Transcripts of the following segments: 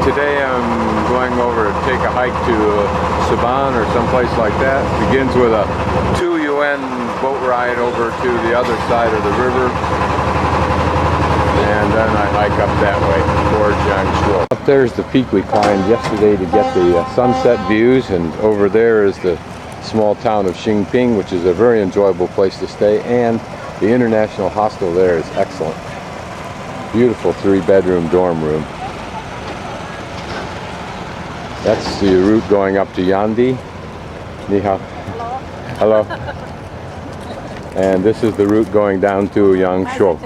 Today I'm going over to take a hike to Saban or someplace like that. It begins with a 2 UN boat ride over to the other side of the river. And then I hike up that way towards Yangshuo. Up there is the peak we climbed yesterday to get the sunset views, and over there is the small town of Xingping, which is a very enjoyable place to stay, and the international hostel there is excellent. Beautiful 3-bedroom dorm room. That's the route going up to Yandi. Ni hao. Hello. And this is the route going down to Yangshuo.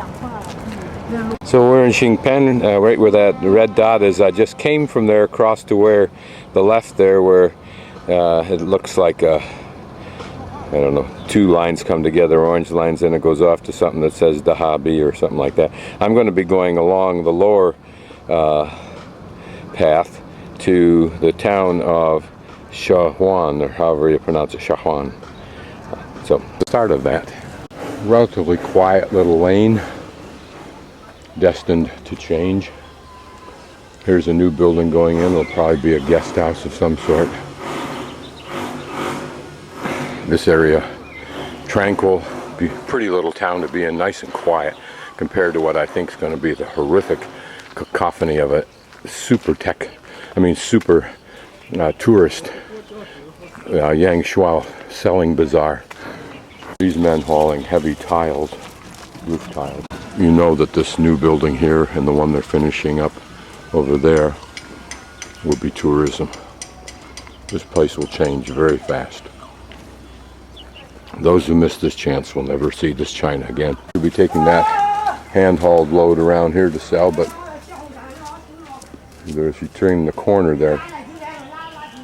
So we're in Xingping, right where that red dot is. I just came from there across to where the left there, where it looks like I don't know, 2 lines come together, orange lines, and it goes off to something that says Dahabi or something like that. I'm going to be going along the lower path to the town of Shahuan, or however you pronounce it, Shahuan. So the start of that. Relatively quiet little lane, destined to change. Here's a new building going in. It'll probably be a guest house of some sort. This area, tranquil, pretty little town to be in, nice and quiet compared to what I think is going to be the horrific cacophony of a super tourist Yangshuo selling bazaar. These men hauling heavy tiles, roof tiles. You know that this new building here and the one they're finishing up over there will be tourism. This place will change very fast. Those who miss this chance will never see this China again. We'll be taking that hand-hauled load around here to sell, but either if you turn the corner there,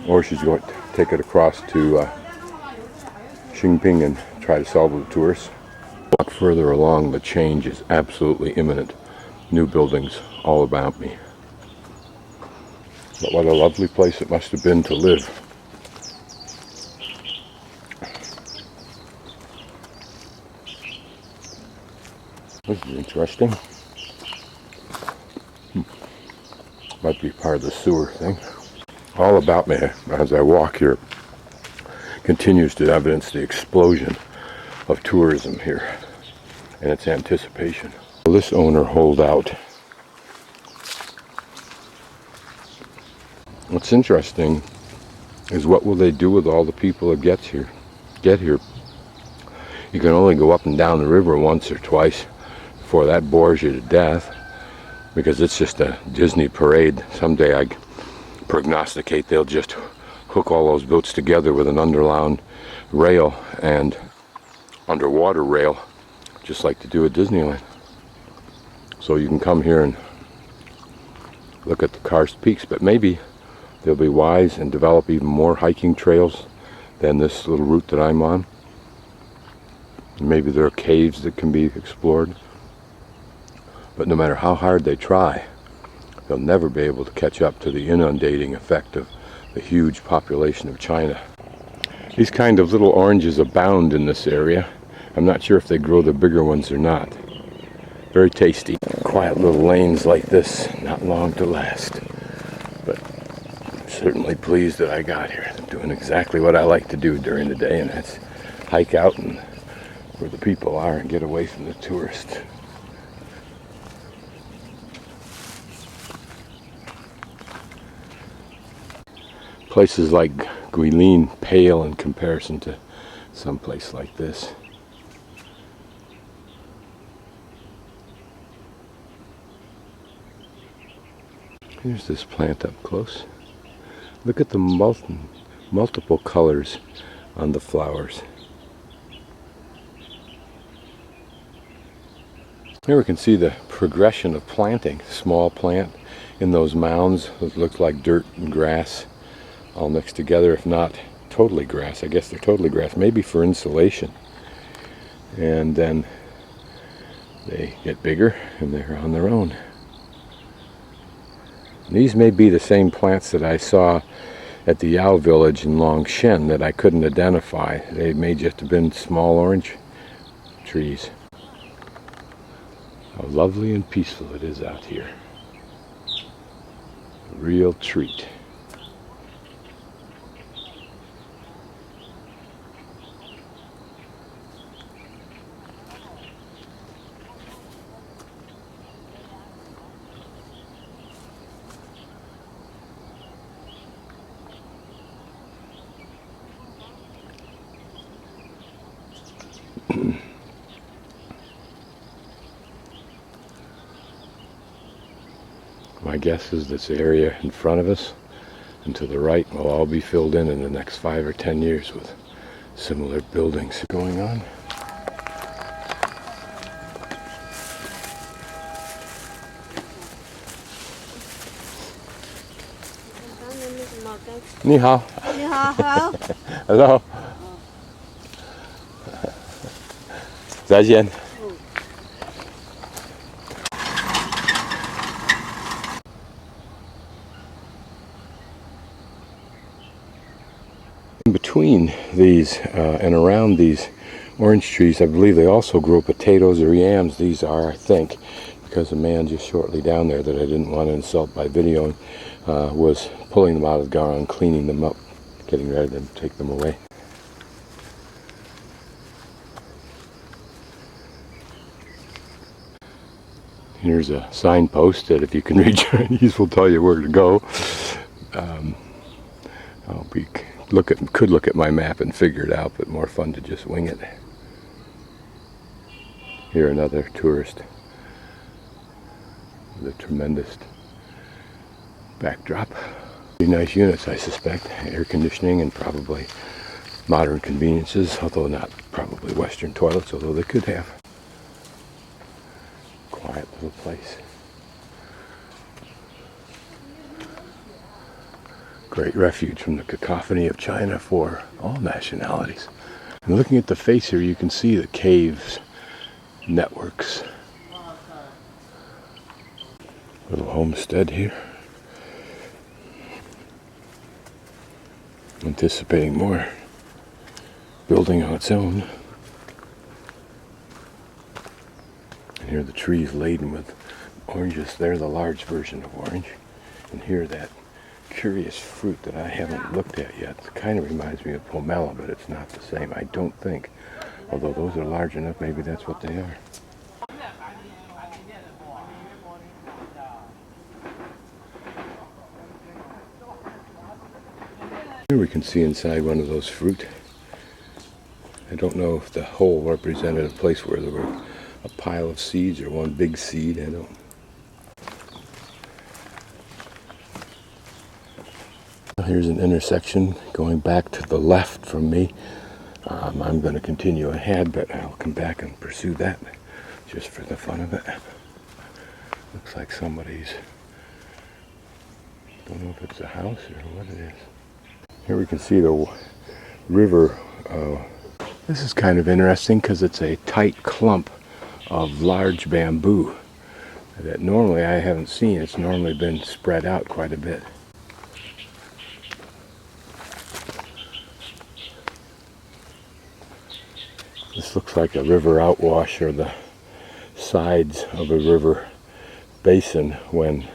or she's going to take it across to Xingping and try to sell to the tourists. Walk further along, the change is absolutely imminent. New buildings all about me. But what a lovely place it must have been to live. This is interesting. Might be part of the sewer thing. All about me as I walk here continues to evidence the explosion of tourism here and its anticipation. Will this owner hold out? What's interesting is what will they do with all the people that get here? You can only go up and down the river once or twice before that bores you to death, because it's just a Disney parade. Someday I prognosticate they'll just hook all those boats together with an underground rail and underwater rail, just like they do at Disneyland. So you can come here and look at the karst peaks, but maybe they'll be wise and develop even more hiking trails than this little route that I'm on. Maybe there are caves that can be explored. But no matter how hard they try, they'll never be able to catch up to the inundating effect of the huge population of China. These kind of little oranges abound in this area. I'm not sure if they grow the bigger ones or not. Very tasty. Quiet little lanes like this, not long to last. But I'm certainly pleased that I got here. I'm doing exactly what I like to do during the day, and that's hike out and where the people are and get away from the tourists. Places like Guilin pale in comparison to some place like this. Here's this plant up close. Look at the multiple colors on the flowers. Here we can see the progression of planting. Small plant in those mounds that look like dirt and grass, all mixed together, if not totally grass. I guess they're totally grass, maybe for insulation. And then they get bigger and they're on their own. These may be the same plants that I saw at the Yucun Village in Longshen that I couldn't identify. They may just have been small orange trees. How lovely and peaceful it is out here. Real treat. My guess is this area in front of us and to the right will all be filled in the next 5 or 10 years with similar buildings going on. Ni hao. Ni hao, hello. Hello. 再见. In between these and around these orange trees, I believe they also grow potatoes or yams. These are, I think, because a man just shortly down there that I didn't want to insult by videoing was pulling them out of the ground, cleaning them up, getting ready to take them away. Here's a signpost that if you can read Chinese will tell you where to go. Could look at my map and figure it out, but more fun to just wing it. Here another tourist with a tremendous backdrop. Pretty nice units, I suspect. Air conditioning and probably modern conveniences, although not probably Western toilets, although they could have. Quiet little place. Great refuge from the cacophony of China for all nationalities. And looking at the face here, you can see the caves networks. Little homestead here. Anticipating more building on its own. And here the trees laden with oranges. They're the large version of orange. And here that curious fruit that I haven't looked at yet. It kind of reminds me of pomelo, but it's not the same, I don't think. Although those are large enough, maybe that's what they are. Here we can see inside one of those fruit. I don't know if the hole represented a place where there were a pile of seeds or one big seed. I don't. Here's an intersection going back to the left from me. I'm going to continue ahead, but I'll come back and pursue that just for the fun of it. Looks like somebody's, don't know if it's a house or what it is. Here we can see the river. This is kind of interesting because it's a tight clump of large bamboo that normally I haven't seen. It's normally been spread out quite a bit. This looks like a river outwash or the sides of a river basin. When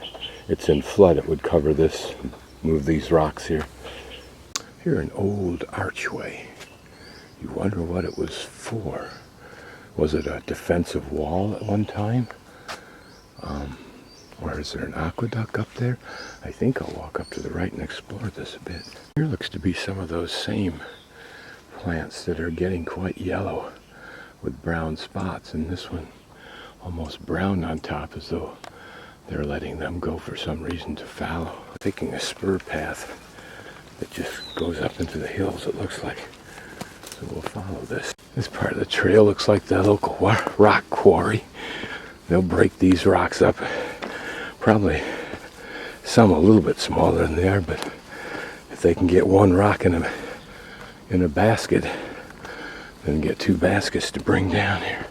it's in flood, it would cover this, move these rocks here. Here, an old archway. You wonder what it was for. Was it a defensive wall at one time? Or is there an aqueduct up there? I think I'll walk up to the right and explore this a bit. Here looks to be some of those same plants that are getting quite yellow with brown spots, and this one almost brown on top, as though they're letting them go for some reason to fallow. Taking a spur path that just goes up into the hills, it looks like. So we'll follow this. This part of the trail looks like the local rock quarry. They'll break these rocks up. Probably some a little bit smaller than they are, but if they can get one rock in a basket, then get two baskets to bring down here.